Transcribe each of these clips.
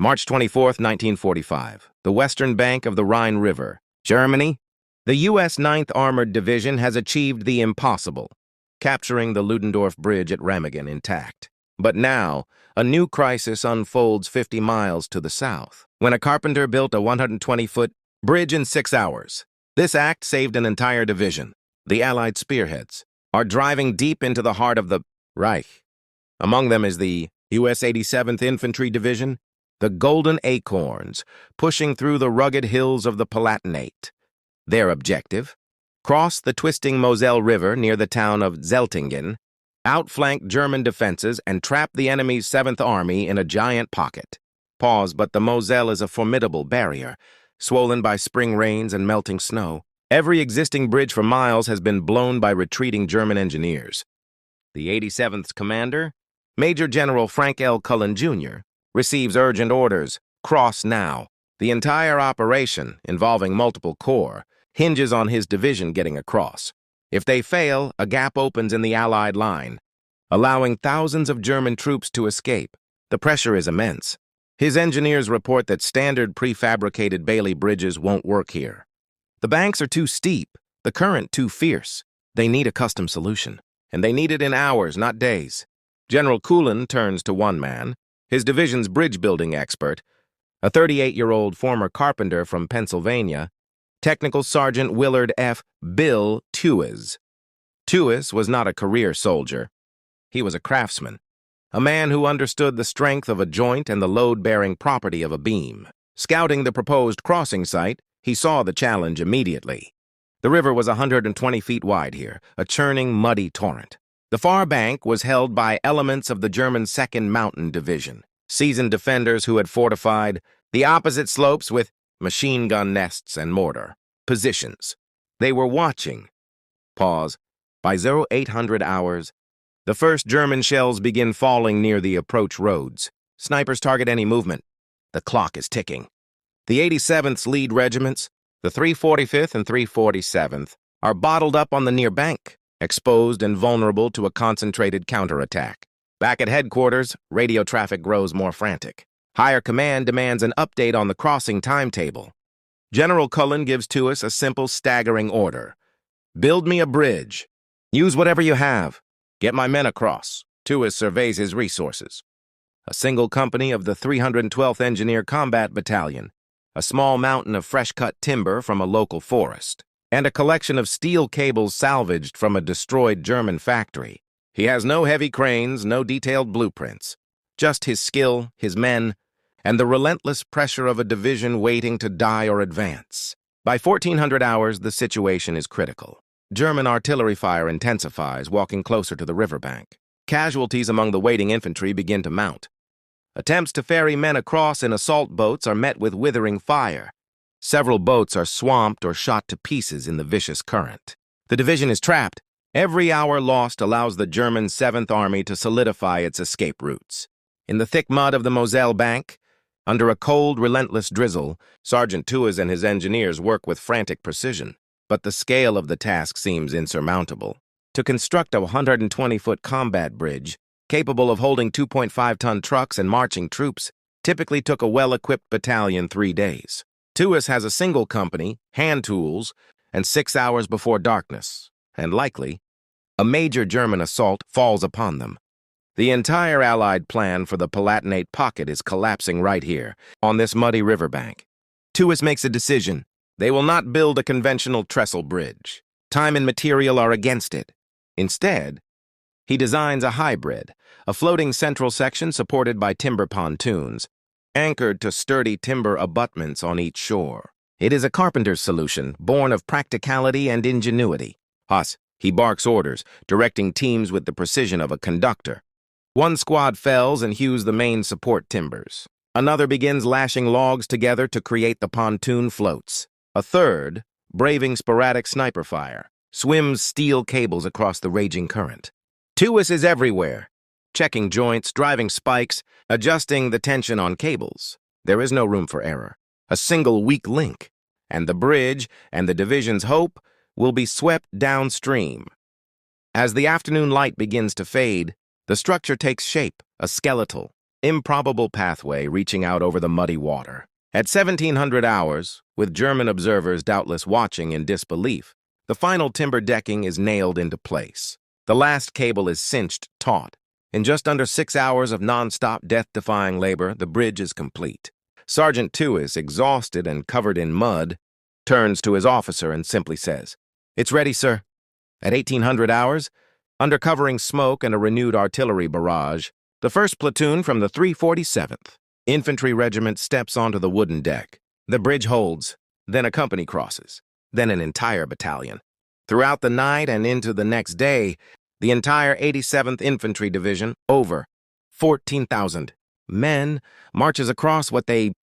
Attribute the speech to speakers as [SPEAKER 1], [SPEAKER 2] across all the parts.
[SPEAKER 1] March 24, 1945. The western bank of the Rhine River, Germany. The U.S. 9th Armored Division has achieved the impossible, capturing the Ludendorff Bridge at Remagen intact. But now, a new crisis unfolds 50 miles to the south, when a carpenter built a 120-foot bridge in 6 hours. This act saved an entire division. The Allied spearheads are driving deep into the heart of the Reich. Among them is the U.S. 87th Infantry Division, the Golden Acorns, pushing through the rugged hills of the Palatinate. Their objective? Cross the twisting Moselle River near the town of Zeltingen, outflank German defenses, and trap the enemy's 7th Army in a giant pocket. But the Moselle is a formidable barrier, swollen by spring rains and melting snow. Every existing bridge for miles has been blown by retreating German engineers. The 87th's commander, Major General Frank L. Cullen, Jr., receives urgent orders, cross now. The entire operation, involving multiple corps, hinges on his division getting across. If they fail, a gap opens in the Allied line, allowing thousands of German troops to escape. The pressure is immense. His engineers report that standard prefabricated Bailey bridges won't work here. The banks are too steep, the current too fierce. They need a custom solution, and they need it in hours, not days. General Cullen turns to one man, his division's bridge-building expert, a 38-year-old former carpenter from Pennsylvania, Technical Sergeant Willard F. Bill Tewes. Tewes was not a career soldier. He was a craftsman, a man who understood the strength of a joint and the load-bearing property of a beam. Scouting the proposed crossing site, he saw the challenge immediately. The river was 120 feet wide here, a churning, muddy torrent. The far bank was held by elements of the German 2nd Mountain Division, seasoned defenders who had fortified the opposite slopes with machine gun nests and mortar positions. They were watching. By 0800 hours, the first German shells begin falling near the approach roads. Snipers target any movement. The clock is ticking. The 87th's lead regiments, the 345th and 347th, are bottled up on the near bank, exposed and vulnerable to a concentrated counterattack. Back at headquarters, radio traffic grows more frantic. Higher command demands an update on the crossing timetable. General Cullen gives Tewes a simple, staggering order. Build me a bridge. Use whatever you have. Get my men across. Tewes surveys his resources. A single company of the 312th Engineer Combat Battalion, a small mountain of fresh-cut timber from a local forest, and a collection of steel cables salvaged from a destroyed German factory. He has no heavy cranes, no detailed blueprints, just his skill, his men, and the relentless pressure of a division waiting to die or advance. By 1400 hours, the situation is critical. German artillery fire intensifies, walking closer to the riverbank. Casualties among the waiting infantry begin to mount. Attempts to ferry men across in assault boats are met with withering fire. Several boats are swamped or shot to pieces in the vicious current. The division is trapped. Every hour lost allows the German 7th Army to solidify its escape routes. In the thick mud of the Moselle bank, under a cold, relentless drizzle, Sergeant Tewes and his engineers work with frantic precision. But the scale of the task seems insurmountable. To construct a 120-foot combat bridge, capable of holding 2.5-ton trucks and marching troops, typically took a well-equipped battalion 3 days. Tewes has a single company, hand tools, and 6 hours before darkness, and likely, a major German assault falls upon them. The entire Allied plan for the Palatinate Pocket is collapsing right here, on this muddy riverbank. Tewes makes a decision. They will not build a conventional trestle bridge. Time and material are against it. Instead, he designs a hybrid, a floating central section supported by timber pontoons, anchored to sturdy timber abutments on each shore. It is a carpenter's solution, born of practicality and ingenuity. He barks orders, directing teams with the precision of a conductor. One squad fells and hews the main support timbers. Another begins lashing logs together to create the pontoon floats. A third, braving sporadic sniper fire, swims steel cables across the raging current. Tewes is everywhere, checking joints, driving spikes, adjusting the tension on cables. There is no room for error. A single weak link, and the bridge and the division's hope will be swept downstream. As the afternoon light begins to fade, the structure takes shape, a skeletal, improbable pathway reaching out over the muddy water. At 1700 hours, with German observers doubtless watching in disbelief, the final timber decking is nailed into place. The last cable is cinched taut. In just under 6 hours of non-stop death-defying labor, the bridge is complete. Sergeant Tewes, exhausted and covered in mud, turns to his officer and simply says, "It's ready, sir." At 1800 hours, under covering smoke and a renewed artillery barrage, the 1st Platoon from the 347th Infantry Regiment steps onto the wooden deck. The bridge holds, then a company crosses, then an entire battalion. Throughout the night and into the next day, the entire 87th Infantry Division, over 14,000 men, marches across what they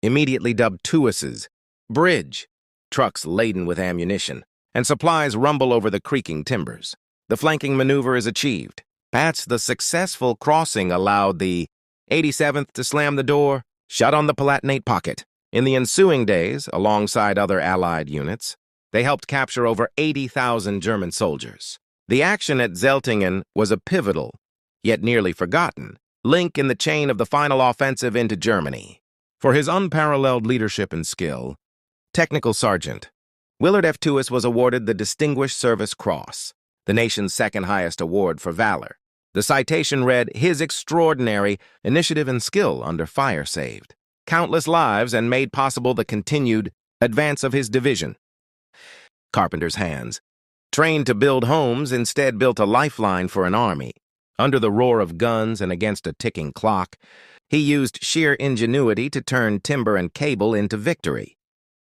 [SPEAKER 1] immediately dubbed Tewes's bridge. Trucks laden with ammunition and supplies rumble over the creaking timbers. The flanking maneuver is achieved. But the successful crossing allowed the 87th to slam the door shut on the Palatinate Pocket. In the ensuing days, alongside other Allied units, they helped capture over 80,000 German soldiers. The action at Zeltingen was a pivotal, yet nearly forgotten, link in the chain of the final offensive into Germany. For his unparalleled leadership and skill, Technical Sergeant Willard F. Tewes was awarded the Distinguished Service Cross, the nation's second highest award for valor. The citation read, "His extraordinary initiative and skill under fire saved countless lives and made possible the continued advance of his division." Carpenter's hands, trained to build homes, instead built a lifeline for an army. Under the roar of guns and against a ticking clock, he used sheer ingenuity to turn timber and cable into victory.